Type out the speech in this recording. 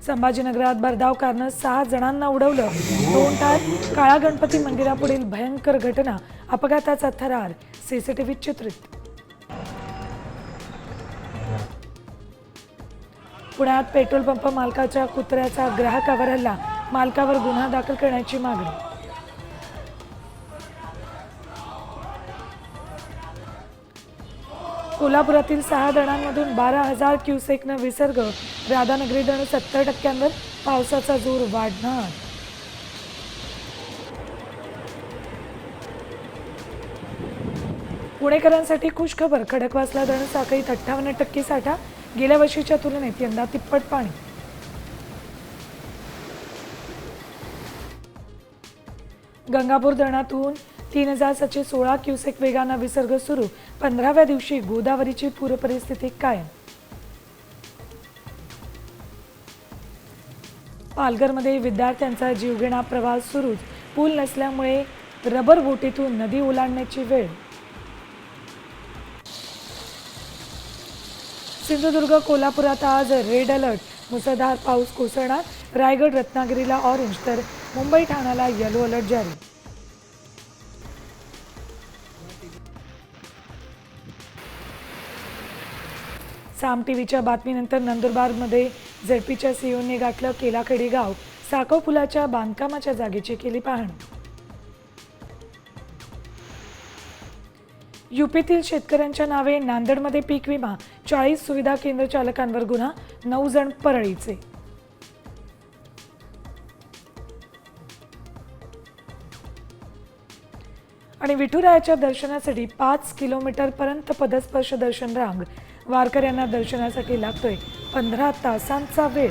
संभाजीनगरात भरधाव कारनं 6 जणांना उडवलं, 2 ठार. काळा गणपती मंदिरापुढील भयंकर घटना, अपघाताचा थरार सीसीटीव्हीत चित्रित. पुण्यात पेट्रोल पंप मालकाच्या कुत्र्याचा ग्राहकावर हल्ला, मालकावर गुन्हा दाखल करण्याची मागणी. कोल्हापुरातील 6 धरणांमधून 12,000 क्युसेकनं विसर्ग, राधानगरी धरण 70%वर, पावसाचा जोर वाढणार. पुणेकरांसाठी खुशखबर, खडकवासला धरण साखळीत 58% साठा, गेल्या वर्षीच्या तुलनेत यंदा तिप्पट पाणी. गंगापूर धरणातून 3,716 क्युसेक वेगानं विसर्ग सुरू, 15व्या दिवशी गोदावरीची पूरपरिस्थिती कायम. पालघरमध्ये विद्यार्थ्यांचा जीवघेणा प्रवास सुरूच, पूल नसल्यामुळे रबर बोटीतून नदी ओलांडण्याची वेळ. सिंधुदुर्ग कोल्हापुरात आज रेड अलर्ट, मुसळधार पाऊस कोसळणार. रायगड रत्नागिरीला ऑरेंज तर मुंबई ठाण्याला येलो अलर्ट जारी. साम टीव्हीच्या बातमीनंतर नंदुरबारमध्ये झेडपीच्या सीओने गाठलं केलाखेडी गाव, साखव पुलाच्या बांधकामाच्या जागेची केली पाहणी. यूपीतील शेतकऱ्यांच्या नावे नांदेडमध्ये पीक विमा, 40 सुविधा केंद्र चालकांवर गुन्हा, 9 जण परळीचे. आणि विठुरायाच्या दर्शनासाठी 5 किलोमीटरपर्यंत पदस्पर्श दर्शन रांग, वारकऱ्यांना दर्शनासाठी लागतोय 15 तासांचा वेळ.